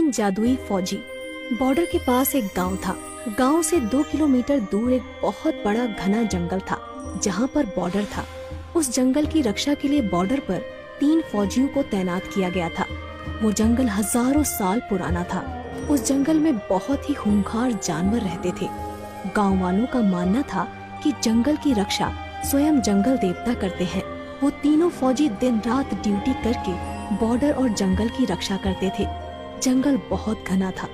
तीन जादुई फौजी। बॉर्डर के पास एक गांव था। गांव से 2 किलोमीटर दूर एक बहुत बड़ा घना जंगल था जहां पर बॉर्डर था। उस जंगल की रक्षा के लिए बॉर्डर पर 3 फौजियों को तैनात किया गया था। वो जंगल हजारों साल पुराना था। उस जंगल में बहुत ही खूंखार जानवर रहते थे। गांव वालों का मानना था कि जंगल की रक्षा स्वयं जंगल देवता करते हैं। वो तीनों फौजी दिन रात ड्यूटी करके बॉर्डर और जंगल की रक्षा करते थे। जंगल बहुत घना था,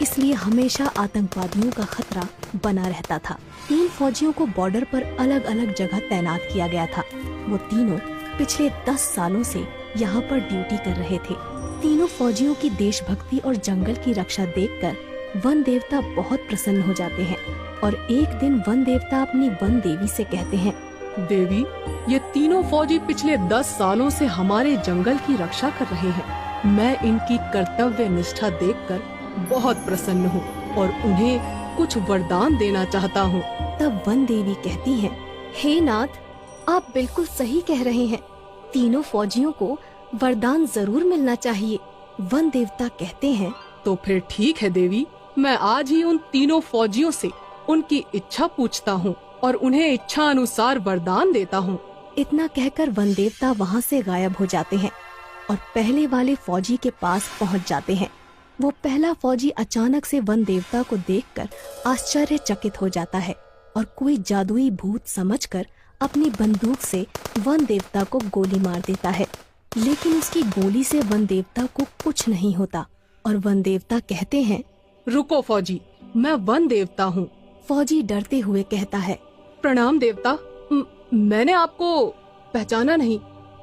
इसलिए हमेशा आतंकवादियों का खतरा बना रहता था। 3 फौजियों को बॉर्डर पर अलग अलग जगह तैनात किया गया था। वो तीनों पिछले 10 सालों से यहाँ पर ड्यूटी कर रहे थे। तीनों फौजियों की देशभक्ति और जंगल की रक्षा देखकर वन देवता बहुत प्रसन्न हो जाते हैं और एक दिन वन देवता अपनी वन देवी से कहते हैं, देवी, ये तीनों फौजी पिछले 10 सालों से हमारे जंगल की रक्षा कर रहे हैं। मैं इनकी कर्तव्य निष्ठा देखकर बहुत प्रसन्न हूँ और उन्हें कुछ वरदान देना चाहता हूँ। तब वन देवी कहती हैं, हे नाथ, आप बिल्कुल सही कह रहे हैं। तीनों फौजियों को वरदान जरूर मिलना चाहिए। वन देवता कहते हैं, तो फिर ठीक है देवी, मैं आज ही उन तीनों फौजियों से उनकी इच्छा पूछता हूँ और उन्हें इच्छा अनुसार वरदान देता हूँ। इतना कहकर वन देवता वहाँ से गायब हो जाते हैं और पहले वाले फौजी के पास पहुँच जाते हैं। वो पहला फौजी अचानक से वन देवता को देखकर आश्चर्यचकित हो जाता है और कोई जादुई भूत समझकर अपनी बंदूक से वन देवता को गोली मार देता है। लेकिन उसकी गोली से वन देवता को कुछ नहीं होता और वन देवता कहते हैं, रुको फौजी, मैं वन देवता हूँ। फौजी डरते हुए कहता है, प्रणाम देवता, मैंने आपको पहचाना नहीं,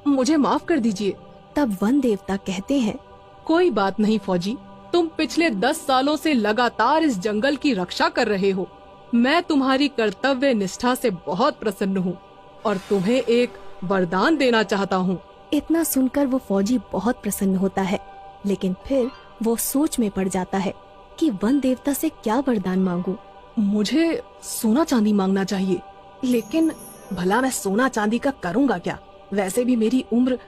मुझे माफ कर दीजिए। तब वन देवता कहते हैं, कोई बात नहीं फौजी, तुम पिछले 10 सालों से लगातार इस जंगल की रक्षा कर रहे हो। मैं तुम्हारी कर्तव्य निष्ठा से बहुत प्रसन्न हूँ और तुम्हें एक वरदान देना चाहता हूँ। इतना सुनकर वो फौजी बहुत प्रसन्न होता है, लेकिन फिर वो सोच में पड़ जाता है कि वन देवता से क्या वरदान मांगूं। मुझे सोना चांदी मांगना चाहिए, लेकिन भला मैं सोना चांदी का करूँगा क्या? वैसे भी मेरी उम्र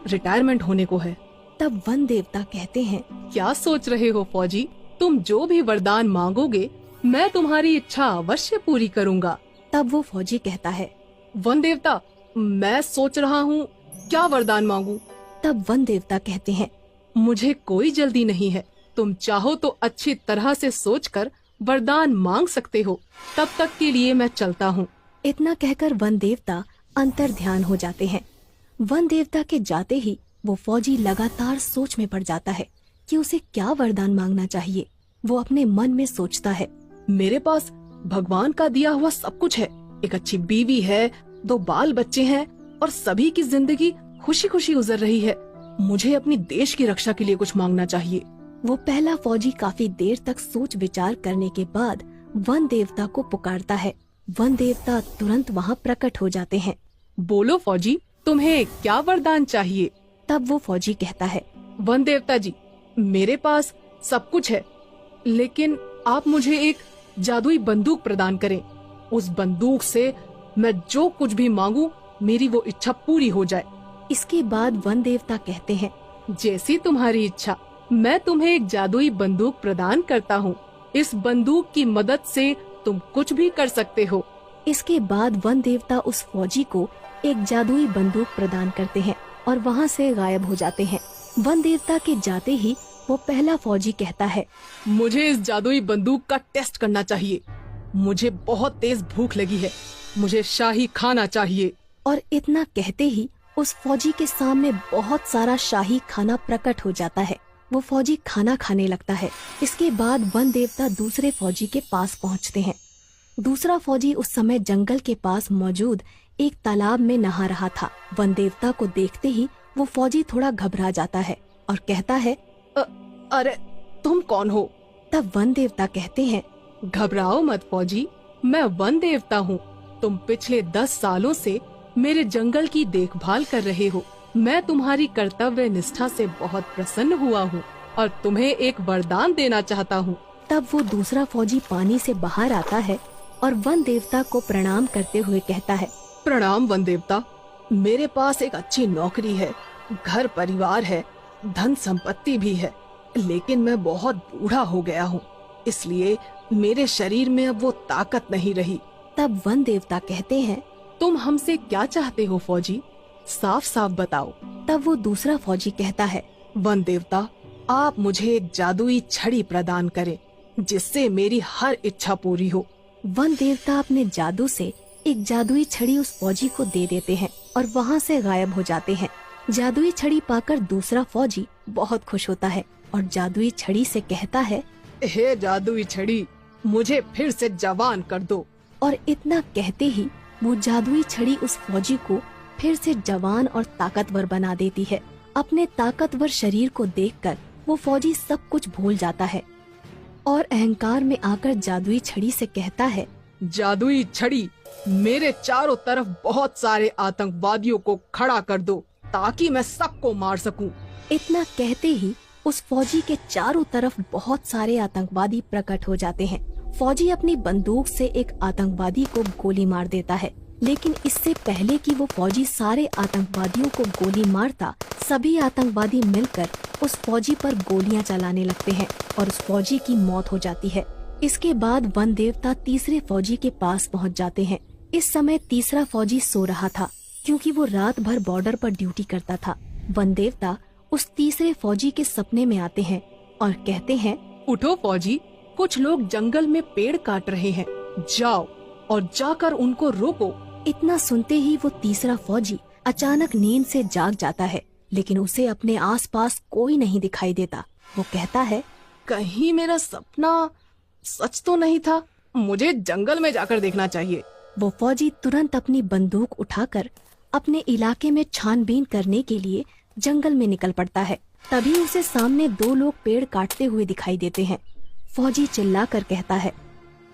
रिटायरमेंट होने को है। तब वन देवता कहते हैं, क्या सोच रहे हो फौजी? तुम जो भी वरदान मांगोगे मैं तुम्हारी इच्छा अवश्य पूरी करूँगा। तब वो फौजी कहता है, वन देवता, मैं सोच रहा हूँ क्या वरदान मांगू। तब वन देवता कहते हैं, मुझे कोई जल्दी नहीं है, तुम चाहो तो अच्छी तरह से सोचकर वरदान मांग सकते हो। तब तक के लिए मैं चलता हूँ। इतना कहकर वन देवता अंतर ध्यान हो जाते हैं। वन देवता के जाते ही वो फौजी लगातार सोच में पड़ जाता है कि उसे क्या वरदान मांगना चाहिए। वो अपने मन में सोचता है, मेरे पास भगवान का दिया हुआ सब कुछ है। एक अच्छी बीवी है, 2 बाल बच्चे हैं और सभी की जिंदगी खुशी खुशी गुजर रही है। मुझे अपनी देश की रक्षा के लिए कुछ मांगना चाहिए। वो पहला फौजी काफी देर तक सोच विचार करने के बाद वन देवता को पुकारता है। वन देवता तुरंत वहाँ प्रकट हो जाते हैं। बोलो फौजी, तुम्हें क्या वरदान चाहिए? तब वो फौजी कहता है, वन देवता जी, मेरे पास सब कुछ है, लेकिन आप मुझे एक जादुई बंदूक प्रदान करें। उस बंदूक से मैं जो कुछ भी मांगू मेरी वो इच्छा पूरी हो जाए। इसके बाद वन देवता कहते हैं, जैसी तुम्हारी इच्छा, मैं तुम्हें एक जादुई बंदूक प्रदान करता हूँ। इस बंदूक की मदद से तुम कुछ भी कर सकते हो। इसके बाद वन देवता उस फौजी को एक जादुई बंदूक प्रदान करते हैं और वहाँ से गायब हो जाते हैं। वन देवता के जाते ही वो पहला फौजी कहता है, मुझे इस जादुई बंदूक का टेस्ट करना चाहिए। मुझे बहुत तेज भूख लगी है, मुझे शाही खाना चाहिए। और इतना कहते ही उस फौजी के सामने बहुत सारा शाही खाना प्रकट हो जाता है। वो फौजी खाना खाने लगता है। इसके बाद वन देवता दूसरे फौजी के पास पहुंचते हैं। दूसरा फौजी उस समय जंगल के पास मौजूद एक तालाब में नहा रहा था। वन देवता को देखते ही वो फौजी थोड़ा घबरा जाता है और कहता है, अरे तुम कौन हो? तब वन देवता कहते हैं, घबराओ मत फौजी, मैं वन देवता हूँ। तुम पिछले 10 सालों से मेरे जंगल की देखभाल कर रहे हो। मैं तुम्हारी कर्तव्य निष्ठा से बहुत प्रसन्न हुआ हूँ और तुम्हें एक वरदान देना चाहता हूँ। तब वो दूसरा फौजी पानी से बाहर आता है और वन देवता को प्रणाम करते हुए कहता है, प्रणाम वन देवता, मेरे पास एक अच्छी नौकरी है, घर परिवार है, धन संपत्ति भी है। लेकिन मैं बहुत बूढ़ा हो गया हूँ, इसलिए मेरे शरीर में अब वो ताकत नहीं रही। तब वन देवता कहते हैं, तुम हमसे क्या चाहते हो फौजी? साफ साफ बताओ। तब वो दूसरा फौजी कहता है, वन देवता, आप मुझे एक जादुई छड़ी प्रदान करें जिससे मेरी हर इच्छा पूरी हो। वन देवता अपने जादू से एक जादुई छड़ी उस फौजी को दे देते हैं और वहाँ से गायब हो जाते हैं। जादुई छड़ी पाकर दूसरा फौजी बहुत खुश होता है और जादुई छड़ी से कहता है, हे जादुई छड़ी, मुझे फिर से जवान कर दो। और इतना कहते ही वो जादुई छड़ी उस फौजी को फिर से जवान और ताकतवर बना देती है। अपने ताकतवर शरीर को देखकर वो फौजी सब कुछ भूल जाता है और अहंकार में आकर जादुई छड़ी से कहता है, जादुई छड़ी, मेरे चारों तरफ बहुत सारे आतंकवादियों को खड़ा कर दो ताकि मैं सबको मार सकूं। इतना कहते ही उस फौजी के चारों तरफ बहुत सारे आतंकवादी प्रकट हो जाते हैं। फौजी अपनी बंदूक से एक आतंकवादी को गोली मार देता है, लेकिन इससे पहले कि वो फौजी सारे आतंकवादियों को गोली मारता, सभी आतंकवादी मिलकर उस फौजी पर गोलियां चलाने लगते हैं और उस फौजी की मौत हो जाती है। इसके बाद वन देवता तीसरे फौजी के पास पहुंच जाते हैं। इस समय तीसरा फौजी सो रहा था क्योंकि वो रात भर बॉर्डर पर ड्यूटी करता था। वन देवता उस तीसरे फौजी के सपने में आते हैं और कहते हैं, उठो फौजी, कुछ लोग जंगल में पेड़ काट रहे हैं, जाओ और जाकर उनको रोको। इतना सुनते ही वो तीसरा फौजी अचानक नींद से जाग जाता है, लेकिन उसे अपने आसपास कोई नहीं दिखाई देता। वो कहता है, कहीं मेरा सपना सच तो नहीं था, मुझे जंगल में जाकर देखना चाहिए। वो फौजी तुरंत अपनी बंदूक उठाकर अपने इलाके में छानबीन करने के लिए जंगल में निकल पड़ता है। तभी उसे सामने दो लोग पेड़ काटते हुए दिखाई देते हैं। फौजी चिल्लाकर कहता है,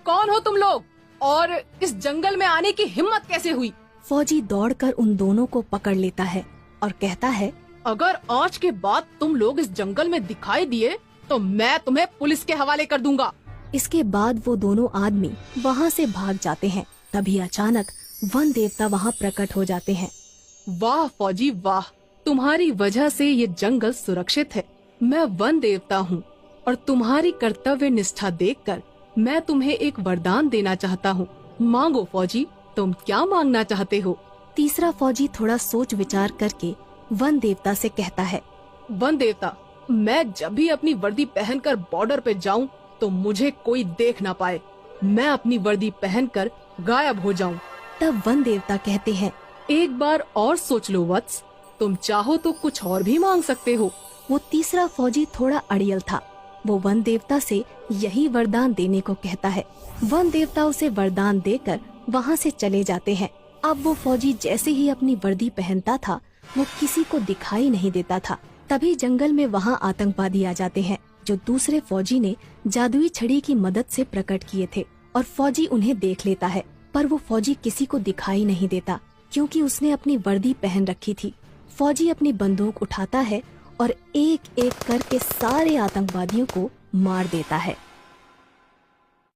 कौन हो तुम लोग और इस जंगल में आने की हिम्मत कैसे हुई? फौजी दौड़कर उन दोनों को पकड़ लेता है और कहता है, अगर आज के बाद तुम लोग इस जंगल में दिखाई दिए तो मैं तुम्हें पुलिस के हवाले कर दूंगा। इसके बाद वो दोनों आदमी वहाँ से भाग जाते हैं। तभी अचानक वन देवता वहाँ प्रकट हो जाते हैं। वाह फौजी वाह, तुम्हारी वजह से ये जंगल सुरक्षित है। मैं वन देवता हूँ और तुम्हारी कर्तव्य निष्ठा देखकर मैं तुम्हें एक वरदान देना चाहता हूँ। मांगो फौजी, तुम क्या मांगना चाहते हो? तीसरा फौजी थोड़ा सोच विचार करके वन देवता से कहता है, वन देवता, मैं जब भी अपनी वर्दी पहनकर बॉर्डर पे जाऊं तो मुझे कोई देख ना पाए। मैं अपनी वर्दी पहनकर गायब हो जाऊं। तब वन देवता कहते हैं, एक बार और सोच लो वत्स, तुम चाहो तो कुछ और भी मांग सकते हो। वो तीसरा फौजी थोड़ा अड़ियल था। वो वन देवता से यही वरदान देने को कहता है। वन देवता उसे वरदान देकर वहाँ से चले जाते हैं। अब वो फौजी जैसे ही अपनी वर्दी पहनता था, वो किसी को दिखाई नहीं देता था। तभी जंगल में वहाँ आतंकवादी आ जाते हैं, जो दूसरे फौजी ने जादुई छड़ी की मदद से प्रकट किए थे, और फौजी उन्हें देख लेता है। पर वो फौजी किसी को दिखाई नहीं देता क्योंकि उसने अपनी वर्दी पहन रखी थी। फौजी अपनी बंदूक उठाता है और एक एक करके सारे आतंकवादियों को मार देता है।